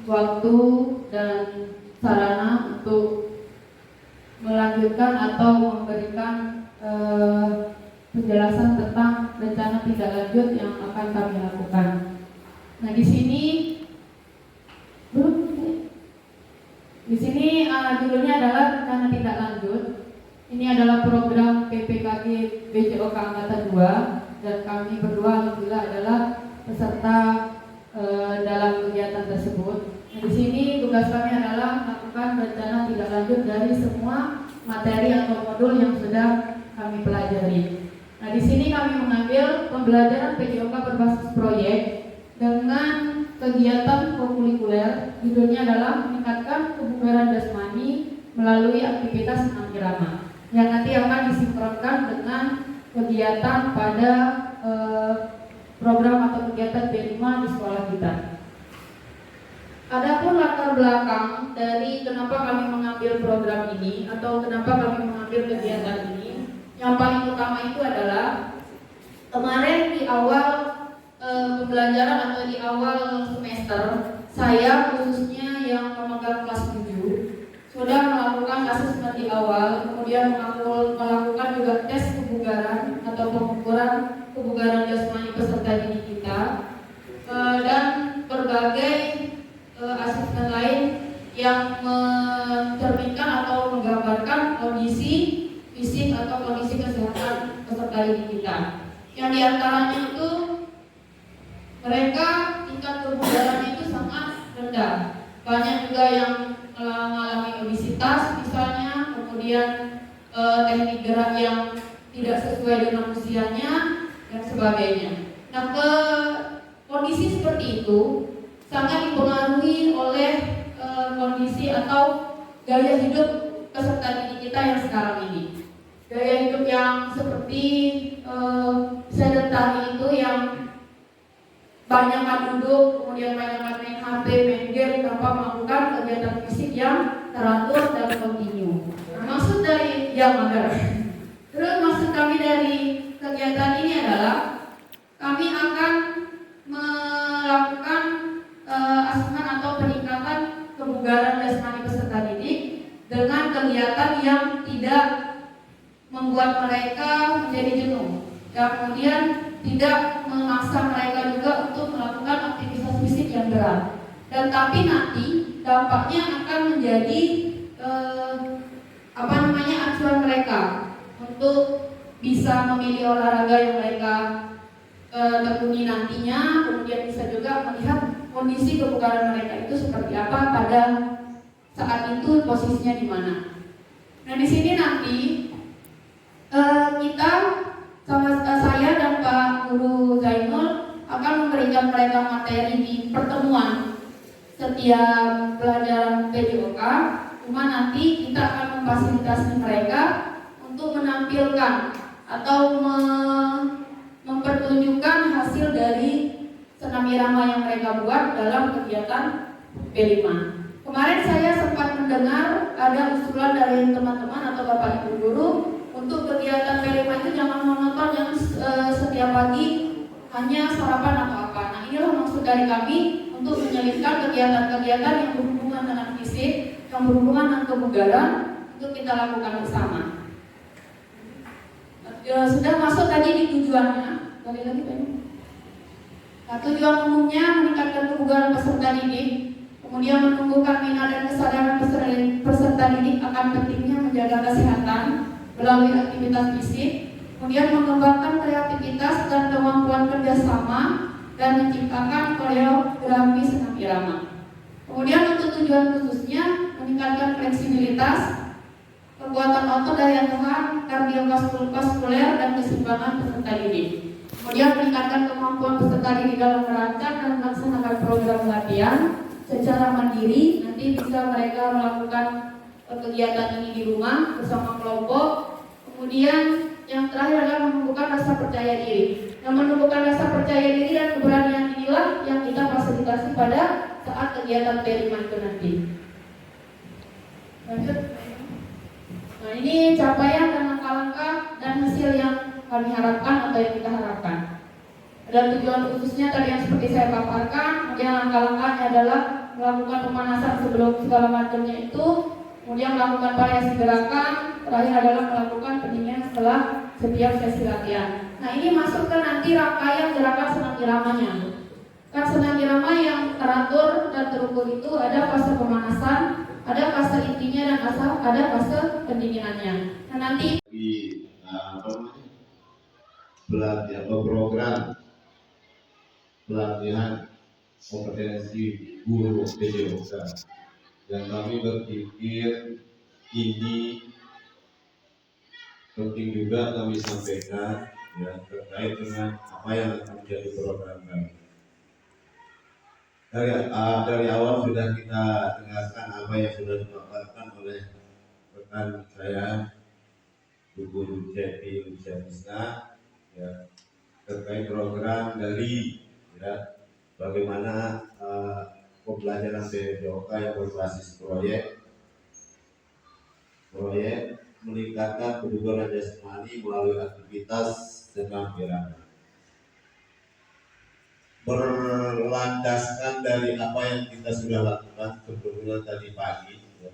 waktu dan sarana untuk melanjutkan atau memberikan penjelasan tentang rencana tindak lanjut yang akan kami lakukan. Nah, di sini judulnya adalah rencana tindak lanjut. Ini adalah program PPKG BCOK Angkatan 2 dan kami berdua alhamdulillah adalah peserta dalam kegiatan tersebut. Nah, di sini tugas kami adalah melakukan rencana tindak lanjut dari semua materi atau modul yang sudah kami pelajari. Nah, di sini kami mengambil pembelajaran PJOK berbasis proyek dengan kegiatan kokurikuler. Judulnya adalah meningkatkan kebugaran jasmani melalui aktivitas senam irama yang nanti akan disinkronkan dengan kegiatan pada program atau kegiatan B5 di sekolah kita. Adapun latar belakang dari kenapa kami mengambil program ini atau kenapa kami mengambil kegiatan ini, yang paling utama itu adalah kemarin di awal pembelajaran atau di awal semester, saya khususnya yang memegang kelas 7 sudah melakukan asesmen di awal, kemudian melakukan juga tes kebugaran atau pengukuran kebugaran jasmani peserta didik kita, dan berbagai asesmen lain yang mencerminkan atau menggambarkan kondisi fisik atau kondisi kesehatan peserta didik kita. Yang diantaranya itu mereka tingkat kebugarannya itu sangat rendah. Banyak juga yang mengalami obesitas misalnya, kemudian teknik gerak yang tidak sesuai dengan usianya dan sebagainya. Nah, kondisi seperti itu sangat dipengaruhi oleh kondisi atau gaya hidup peserta didik kita yang sekarang ini. Gaya hidup yang seperti sedentari itu, yang banyak duduk, kemudian banyak main HP, main game tanpa melakukan kegiatan fisik yang teratur dan kontinu. Nah, maksud dari terus maksud kami dari kegiatan ini adalah kami akan melakukan asesmen atau peningkatan kebugaran jasmani peserta didik dengan kegiatan yang tidak membuat mereka menjadi jenuh, dan kemudian tidak memaksa mereka juga untuk melakukan aktivitas fisik yang berat. Dan tapi nanti dampaknya akan menjadi acuan mereka untuk bisa memilih olahraga yang mereka tekuni nantinya, kemudian bisa juga melihat kondisi kebugaran mereka itu seperti apa pada saat itu, posisinya di mana. Nah, di sini nanti kita sama saya dan Pak Guru Zainul akan memberikan mereka materi di pertemuan setiap pelajaran PJOK. Cuma nanti kita akan memfasilitasi mereka untuk menampilkan atau mempertunjukkan hasil dari senam irama yang mereka buat dalam kegiatan P5. Kemarin saya sempat mendengar ada usulan dari teman-teman atau Bapak Ibu guru untuk kegiatan P5 itu jangan monoton, jangan setiap pagi hanya sarapan atau apa. Nah, inilah maksud dari kami untuk menyelipkan kegiatan-kegiatan yang berhubungan dengan fisik, yang berhubungan dengan kebugaran untuk kita lakukan bersama. Sudah masuk tadi di tujuannya. Balik lagi Pak. Nah, tujuan umumnya meningkatkan kebugaran peserta didik, kemudian menumbuhkan minat dan kesadaran peserta didik akan pentingnya menjaga kesehatan melalui aktivitas fisik, kemudian mengembangkan kreativitas dan kemampuan kerjasama, dan menciptakan koreografi senam irama. Kemudian untuk tujuan khususnya meningkatkan fleksibilitas, kekuatan otot daya tahan, kardiovaskuler, dan keseimbangan peserta didik. Kemudian meningkatkan kemampuan peserta didik dalam merancang dan melaksanakan program latihan secara mandiri. Nanti bisa mereka melakukan kegiatan ini di rumah bersama kelompok. Kemudian yang terakhir adalah menumbuhkan rasa percaya diri. Yang menumbuhkan rasa percaya diri dan keberanian inilah yang kita fasilitasi pada saat kegiatan P5 itu nanti. Lanjut. Nah, ini capaian dan langkah-langkah dan hasil yang kami harapkan atau yang kita harapkan. Dan tujuan khususnya tadi yang seperti saya paparkan, kemudian langkah-langkahnya adalah melakukan pemanasan sebelum segala macamnya itu, kemudian melakukan variasi gerakan, terakhir adalah melakukan pendinginan setelah setiap sesi latihan. Nah, ini masuk ke nanti rangkaian gerakan senam iramanya. Kan senam irama yang teratur dan terukur itu ada fase pemanasan, ada fase intinya, dan ada fase pendinginannya. Nah, nanti pelatihan program pelatihan kompetensi guru PJOK, dan kami berpikir ini penting juga kami sampaikan ya, terkait dengan apa yang akan menjadi program kami. Dari awal sudah kita dengarkan apa yang sudah dipaparkan oleh rekan saya Guru Cepi Lucianisna ya, terkait program dari ya, bagaimana pembelajaran PJOK yang berbasis proyek meningkatkan kebugaran jasmani melalui aktivitas senam irama. Berlandaskan dari apa yang kita sudah lakukan sebelumnya tadi pagi ya,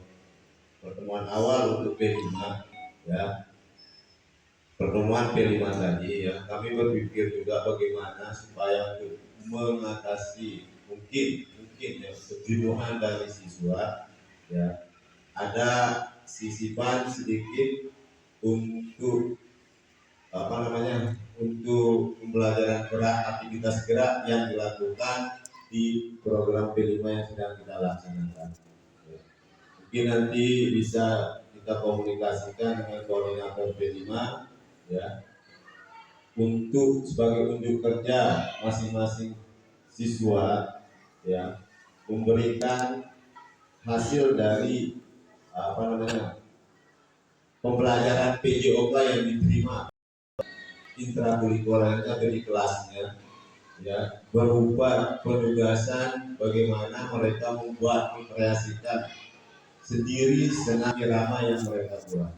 pertemuan awal untuk P5 ya, pertemuan P5 tadi ya, kami berpikir juga bagaimana supaya mengatasi mungkin ya kejenuhan dari siswa ya, ada sisipan sedikit untuk untuk pembelajaran gerak, aktivitas gerak yang dilakukan di program P5 yang sedang kita laksanakan. Mungkin nanti bisa kita komunikasikan dengan koordinator P5 ya, untuk sebagai unjuk kerja masing-masing siswa ya, memberikan hasil dari pembelajaran PJOK yang diterima intrakurikulernya dari kelasnya ya, berupa penugasan bagaimana mereka membuat mengkreasikan sendiri senam irama yang mereka buat.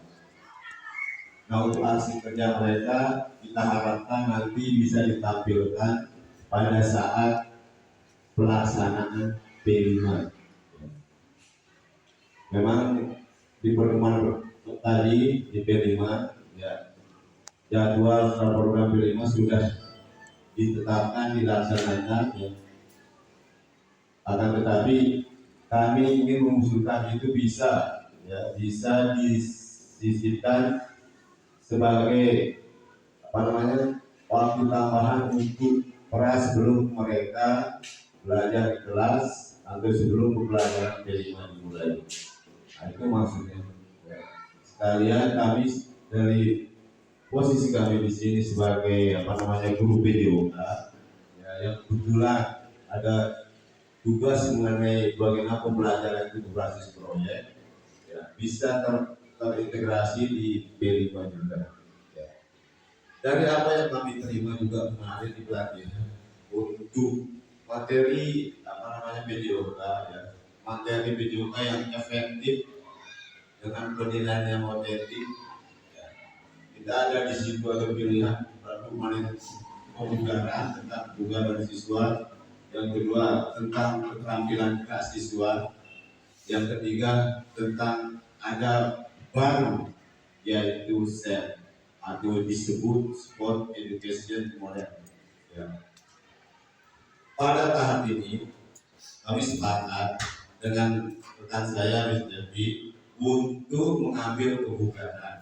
Nah, untuk aksi kerja mereka kita harapkan nanti bisa ditampilkan pada saat pelaksanaan P5. Memang di pertemuan tadi di P5 ya, jadwal program P5 sudah ditetapkan, dilaksanakan ya. Akan tetapi kami ingin mengusulkan itu bisa disisipkan sebagai waktu tambahan untuk sebelum mereka belajar di kelas atau sebelum pembelajaran P5 dimulai. Nah, itu maksudnya. Sekalian kami dari posisi kami di sini sebagai guru PJOK ya, yang kebetulan ada tugas mengenai bagaimana pembelajaran itu berbasis proyek ya, bisa terintegrasi di P5 juga ya. Dari apa yang kami terima juga kemarin di pelatihan untuk materi PJOK ya, materi PJOK yang efektif dengan penilaian yang otentik. Tidak ada di situ ada pilihan pembugaran tentang pembugaran siswa, yang kedua tentang keterampilan kelas siswa, yang ketiga tentang ada baru yaitu SEP atau disebut Sport Education Model ya. Pada tahap ini kami sepakat dengan rekan saya Mr. B untuk mengambil pembugaran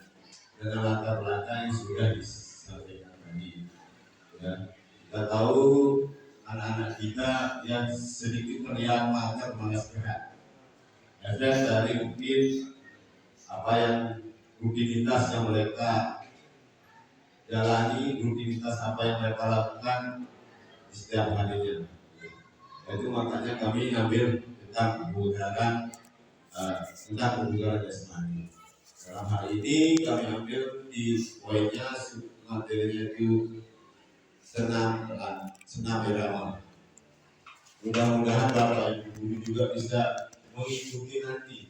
dengan latar belakang yang sudah disampaikan tadi ya. Kita tahu anak-anak kita yang sedikit terlihat malas gerak, efek dari mungkin rutinitas yang mereka jalani, rutinitas apa yang mereka lakukan di setiap harinya. Itu makanya kami ambil tentang pembugaran jasmani. Dalam hal ini kami ambil di poinnya materinya itu senam irama. Mudah-mudahan Bapak Ibu juga bisa mengikuti nanti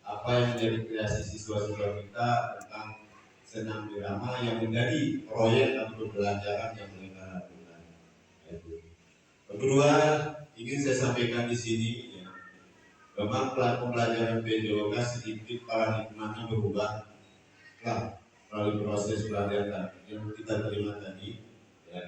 apa yang menjadi kreasi siswa-siswa kita tentang senam irama yang menjadi proyek atau pembelajaran yang mereka lakukan. Kedua, ingin saya sampaikan di sini, ya, memang pembelajaran PJOK sedikit paradigmanya berubah melalui proses pelajaran yang kita terima tadi. Ya.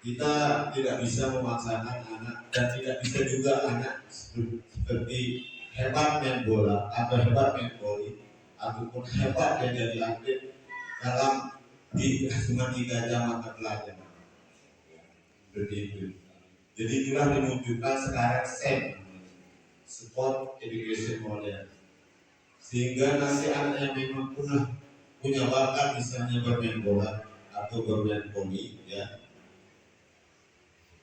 Kita tidak bisa memaksakan anak dan tidak bisa juga anak seperti hebat main bola atau hebat main voli ataupun hebat yang jadi atlet dalam cuma 3 jam mata pelajaran. Seperti itu. Jadi itulah dimunculkan sekarang SEM, Sport Education Model, sehingga nanti anak yang memang punya bakat misalnya bermain bola atau bermain voli, ya,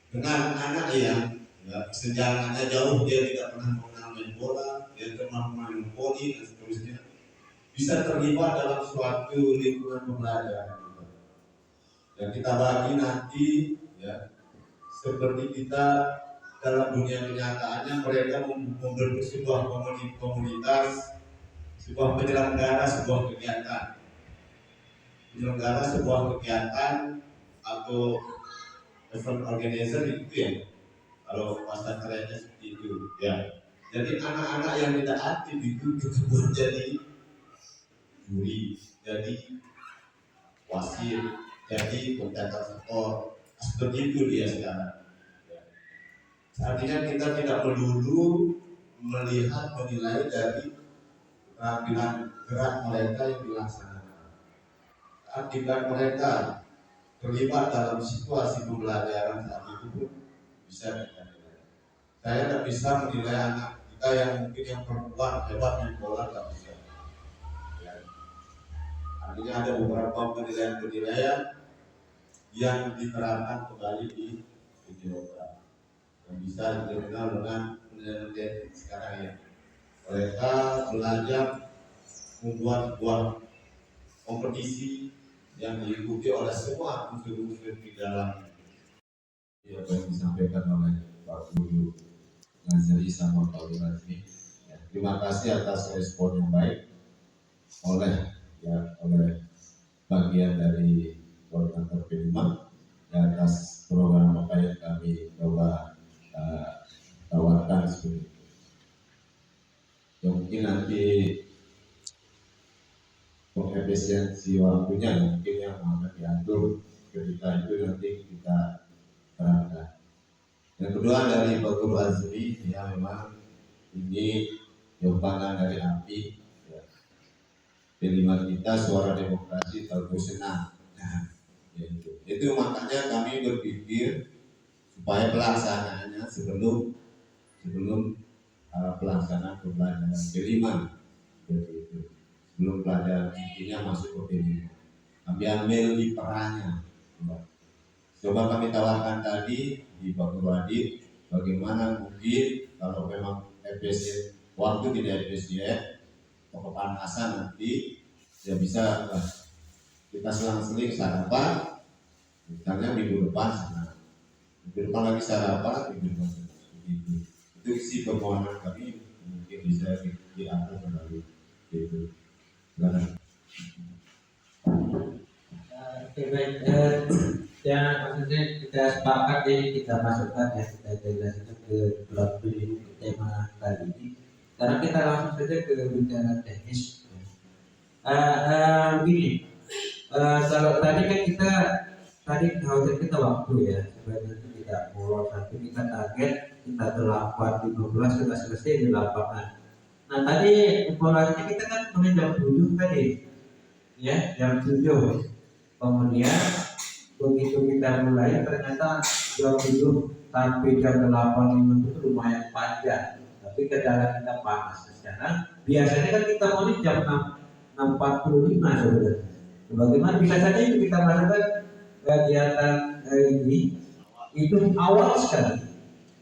dengan anak yang sejarahnya jauh, dia tidak pernah mengenal main bola, dia pernah main voli dan seterusnya, bisa terlibat dalam suatu lingkungan pembelajaran. Dan kita bagi nanti, ya, seperti kita dalam dunia kenyataannya, mereka membentuk sebuah komunitas, sebuah penyelenggara sebuah kegiatan atau event organizer itu, ya, kalau bahasa kerennya seperti itu, ya. Jadi anak-anak yang tidak aktif itu juga jadi juri, jadi wasit, jadi pencetak skor, seperti itu dia sekarang. Ya. Artinya kita tidak melulu melihat menilai dari keterampilan gerak mereka yang dilaksanakan. Akibat mereka terlibat dalam situasi pembelajaran saat itu pun bisa kita nilai. Saya tidak bisa menilai anak kita yang mungkin yang perempuan hebat main bola, tidak bisa. Ya. Artinya ada beberapa penilaian yang diterapkan kembali di PJOK yang bisa dikenal dengan penilaian sekarang, ya. Mereka belajar membuat sebuah kompetisi yang diikuti oleh semua unsur-unsur di dalam, ya, yang disampaikan oleh Pak Guru Nazari sama Pak Nazmi. Ya, terima kasih atas respon yang baik oleh bagian dari koordinator P5 atas program apa yang kami coba tawarkan seperti itu. Ya, mungkin nanti efisiensi waktunya mungkin yang akan diatur ketika itu nanti kita terangkan. Yang kedua dari Pak Guru Azmi, ya, memang ini jawaban dari API, ya. P5 kita suara demokrasi terlalu senang. Nah, itu makanya kami berpikir supaya pelaksanaannya sebelum pelaksanaan pembelajaran P5, itu sebelum pelajaran intinya masuk ke P5, kami ambil di perannya. Coba kami tawarkan tadi di Pak Guru Adit, bagaimana mungkin kalau memang efisien waktu tidak efisien, kepanasan nanti ya bisa kita selang-seling sarapan, misalnya minggu depan lagi sarapan, minggu depan begitu. Itu isi permohonan kami, mungkin bisa diatur kembali gitu. Oke, baik. Ya, maksudnya kita sepakat, jadi kita masukkan, ya, kita jelaskan ke dalam tema kali ini. Sekarang kita langsung saja ke bicara teknis. Begini, kalau tadi kan kita khawatir kita waktu, ya, sebenarnya tidak bolos, tapi kita target kita terlambat 15 sudah selesai di lapangan. Nah, tadi informasinya kita kan mulai jam 7 tadi, ya, jam 7. Kemudian begitu kita mulai ternyata jam 7 sampai jam 8 itu lumayan panjang, tapi kendala kita panas. Sekarang biasanya kan kita mulai jam 6.45 sebenarnya. Bagaimana bisa saja itu kita masukkan kegiatan ini itu awal sekali.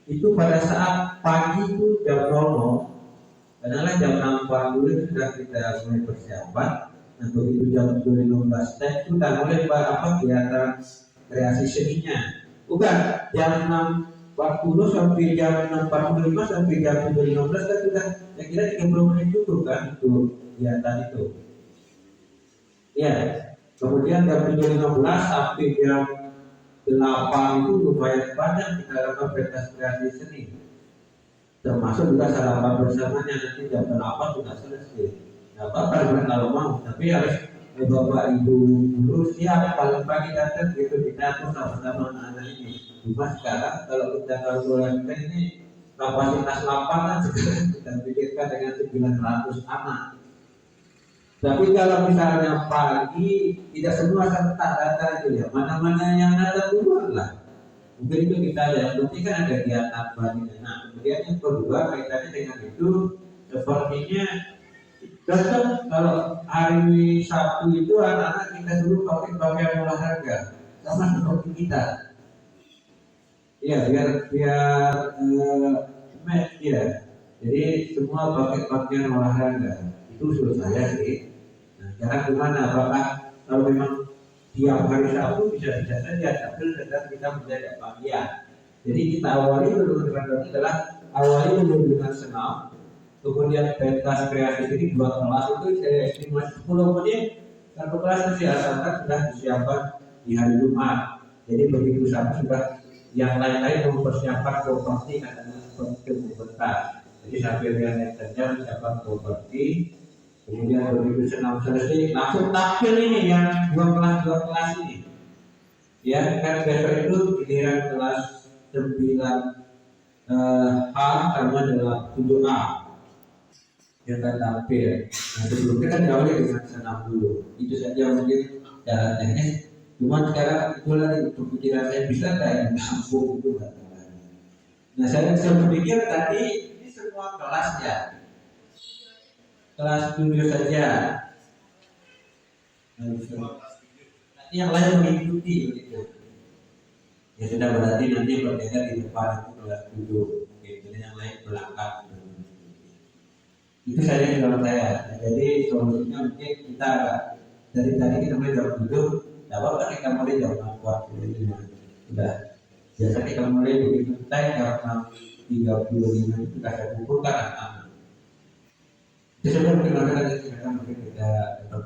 Itu pada saat pagi itu jam 00, kadang-kadang jam 6.40 itu sudah kita mulai persiapan. Nah, begitu jam 15 itu kita mulai kegiatan kreasi seninya. Bukan jam 6.40 sampai jam 6.45 sampai jam 7.15 kan sudah kira 30 menit cukup kan untuk kegiatan itu. Ya, kemudian jam 7.15 sampai jam 8 itu lumayan banyak kita lakukan pentas kreasi seni, termasuk juga sarapan bersamanya nanti jam 8 sudah selesai. Nggak apa-apa kalau mau, tapi harus bapak ibu dulu siap paling pagi datang gitu, kita tuh sama-sama anak-anak ini. Cuma sekarang kalau kita kalkulasikan ini kapasitas lapangan sekarang kita pikirkan dengan 900 anak. Tapi kalau misalnya pagi tidak semua serentak datang itu ya, mana-mana yang ada duluan lah. Mungkin itu kita ada yang penting kan ada kegiatan pagi. Nah kemudian yang kedua kaitannya dengan itu sepertinya tetap kalau hari Sabtu itu anak-anak kita dulu pakai pakaian olahraga sama seperti kita. Ya biar match ya. Jadi semua pakai pakaian olahraga. Itu usul saya sih. Nah, cara gimana? Apakah kalau memang tiap hari Sabtu bisa-bisa saja, tapi tetap kita menjaga bagian. Jadi kita awali dulu adalah awali dulu dengan senam, kemudian pentas kreatif ini 2 kelas itu saya estimasi 10 menit, 1 kelas masih asalkan sudah disiapkan di hari Jumat. Jadi begitu Sabtu sudah yang lain-lain mempersiapkan properti katanya seperti pentas. Jadi sambil yang kerja menyiapkan properti. Kemudian begitu senam selesai langsung tampil ini yang 2 kelas ini. Ya kan besok itu giliran kelas 9A sama dengan 7A yang akan tampil. Nah sebelumnya kan diawali dengan senam dulu. Itu saja mungkin cara teknis. Cuma sekarang itu lagi kepikiran saya bisa nggak yang sambung itu nggak. Nah saya berpikir tadi ini semua kelas ya. Kelas studio saja. Nanti yang lain mengikuti begitu. Ya sudah berarti nanti berbeda di depan itu kelas studio. Gitu. Yang lain belakang. Itu saja kalau saya. Nah, jadi solusinya mungkin kita dari tadi kita mulai jam 7. Tidak apa-apa kita mulai jam 6.45. Sudah. Biasa kita mulai begitu time jam 6.35 itu sudah saya kumpulkan anak-anak. Jadi mungkin mungkin kita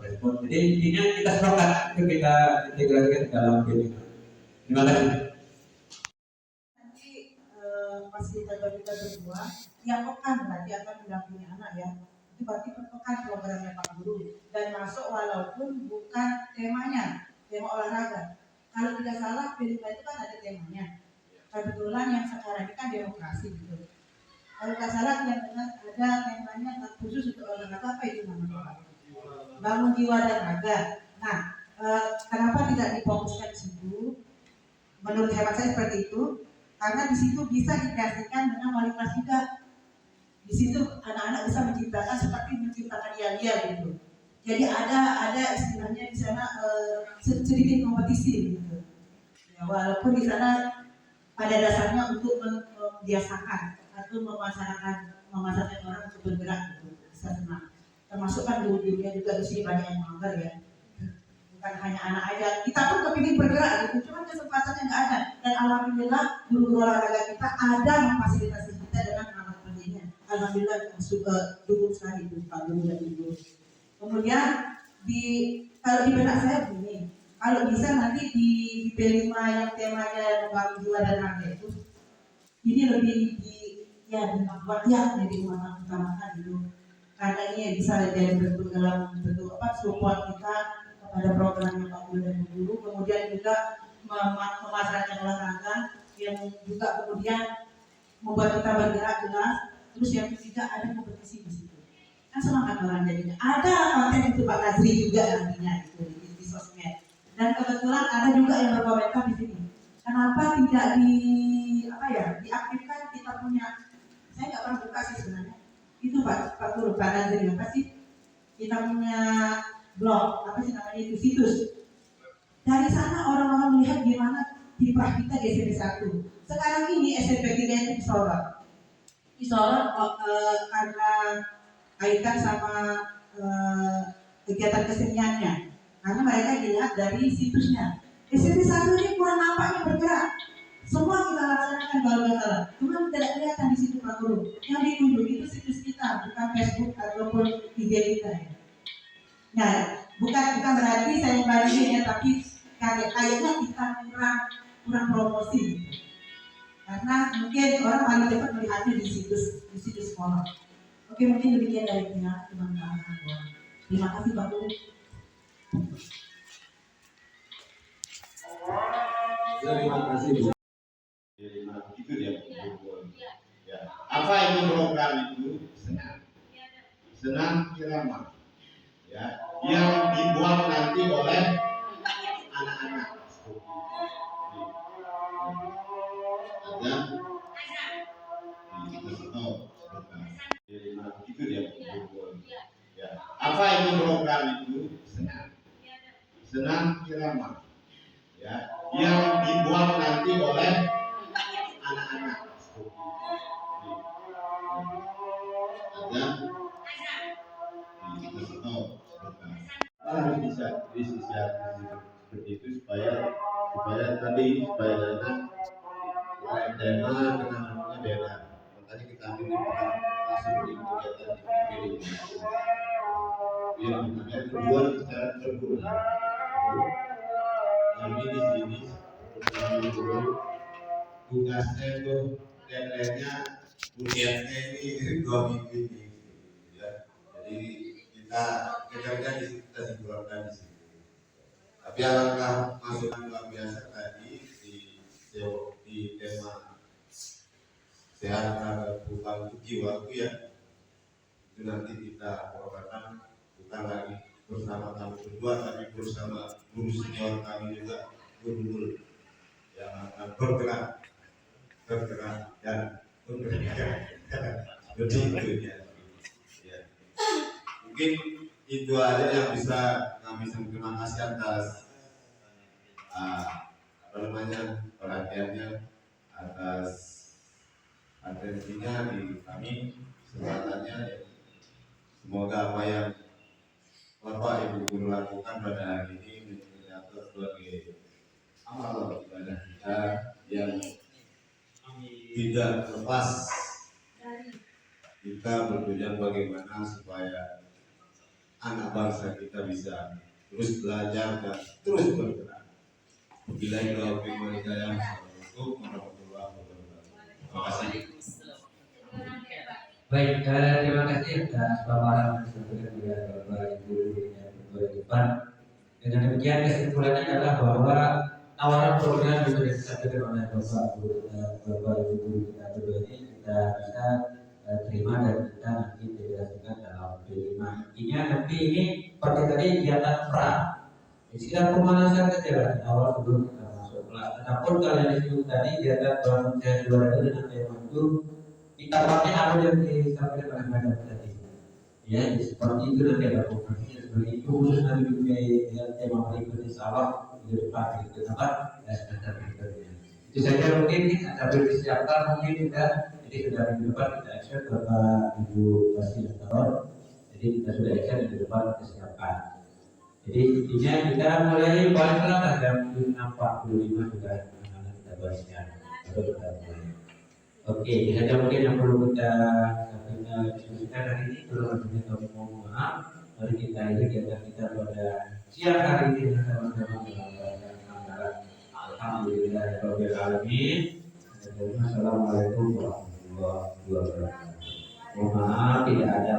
respon. Jadi intinya kita sepakat itu kita integrasikan dalam game. Terima kasih. Nanti fasilitator kita berdua yang pekan berarti akan mendampingi anak ya. Itu berarti per pekan programnya Pak Guru dan masuk walaupun bukan temanya, tema olahraga. Kalau tidak salah film itu kan ada temanya. Kebetulan yang sekarang ini kan demokrasi gitu. Kalau tidak salah yang dengar ada temanya khusus untuk olahraga apa itu namanya? Bangun jiwa dan raga. Nah, kenapa tidak difokuskan di situ? Menurut hemat saya seperti itu, karena di situ bisa dikreasikan dengan wali kelas juga. Di situ anak-anak bisa menciptakan seperti menciptakan dia gitu. Jadi ada istilahnya di sana sedikit kompetisi gitu. Ya, walaupun di sana pada dasarnya untuk membiasakan atau memasarkan orang untuk bergerak gitu, bisa senang. Termasuk kan dunia juga di sini banyak yang mager ya. Bukan hanya anak aja, kita pun kepingin bergerak gitu, cuma kesempatannya nggak ada. Dan alhamdulillah guru olahraga kita ada memfasilitasi kita dengan alat pendidikan. Alhamdulillah suka dukung sekali itu Pak Guru dan Ibu. Kemudian kalau di benak saya begini, kalau bisa nanti di P5 yang temanya membangun jiwa dan raga itu, ini lebih dibuat jadi utamakan gitu. Karena ini bisa jadi bentuk dalam bentuk support kita kepada program yang Pak Guru dan Guru, kemudian juga memasarkan olahraga yang juga kemudian membuat kita bergerak jelas. Terus yang ketiga ada kompetisi di situ. Kan semangat orang jadinya. Ada konten itu Pak Nazri juga nantinya itu di sosmed. Dan kebetulan ada juga yang berkomentar di sini. Kenapa tidak diaktifkan kita punya? Saya nggak pernah buka sih sebenarnya. Itu Pak Guru, Pak Nazri apa sih? Kita punya blog, apa sih namanya itu, situs. Dari sana orang-orang melihat gimana kiprah kita di SMP 1. Sekarang ini SMP 3 itu disorot karena kaitan sama kegiatan keseniannya. Karena mereka dilihat dari situsnya. SMP 1 ini kurang apa yang bergerak. Semua kita laksanakan kalau nggak salah. Cuma tidak kelihatan di situ Pak Guru. Yang ditunjuk itu situs kita, bukan Facebook ataupun IG kita ya. Nah, bukan berarti saya bandingin ya, tapi kayaknya kita kurang kurang promosi karena mungkin orang paling cepat melihatnya di situs sekolah. Oke, mungkin demikian dari pihak teman-teman. Terima kasih Pak Guru. Terima kasih Bu. Itu dia. Ya. Apa itu program itu? Senam irama. Ya, yang dibuat nanti oleh anak-anak. Ada itu dia. Ya. Apa itu program itu? Senam irama. Ya, yang dibuat nanti oleh anak-anak. Ada harus bisa seperti itu supaya anak tema kenalannya beda. Makanya kita ambil di langsung di kegiatan di yang namanya tujuan secara terbuka. Kami di sini tugasnya itu deadline-nya kuliahnya ini 2 minggu ini. Ya. Jadi kita kerja di situ, kita simbolkan di situ. Tapi alangkah masukan luar biasa tadi di tema sehat bukan untuk jiwa itu ya. Itu nanti kita program bukan lagi bersama kami berdua, tapi bersama guru senior kami juga, guru yang akan bergerak dan bergerak seperti itu ya. Mungkin itu aja yang bisa kami terima kasih atas perhatiannya, atas atensinya di kami, kesempatannya. Semoga apa yang Bapak Ibu guru lakukan pada hari ini menjadi sebagai amal ibadah kita yang tidak lepas kita bertujuan bagaimana supaya anak bangsa kita bisa terus belajar dan terus bergerak. Bila itu yang untuk warahmatullahi wabarakatuh. Terima kasih. Baik, terima kasih atas paparan yang disampaikan oleh Bapak Ibu dan Ketua Depan. Dengan demikian kesimpulannya adalah bahwa tawaran program yang sudah disampaikan oleh Bapak Ibu dan Bapak Ibu kita berdua ini kita bisa terima dan kita nanti diberikan dalam P5. Intinya nanti ini seperti tadi kegiatan pra. Istilah pemanasan saja awal sebelum kita masuk kelas. Adapun kalian itu tadi kegiatan bangun saya dua itu dengan tema itu kita pakai apa yang disampaikan oleh Madam tadi. Ya, seperti itu nanti ada konferensi seperti itu khusus nanti dengan tema berikutnya insyaallah di depan itu apa semester berikutnya. Itu saja mungkin ada dipersiapkan mungkin kita jadi sudah di depan kita action Bapak Ibu Fasilitator. Jadi kita sudah action di depan kita siapkan. Jadi intinya kita mulai paling lambat jam 6.45 sudah kita bahasnya atau kita mulai. Oke, ini saja mungkin yang perlu kita diskusikan hari ini. Belum kita mohon maaf. Mari kita ini kegiatan kita pada siang hari ini dengan sama-sama melakukan anggaran. Alhamdulillahirabbil alamin. Assalamualaikum warahmatullahi wabarakatuh. Mohon maaf tidak ada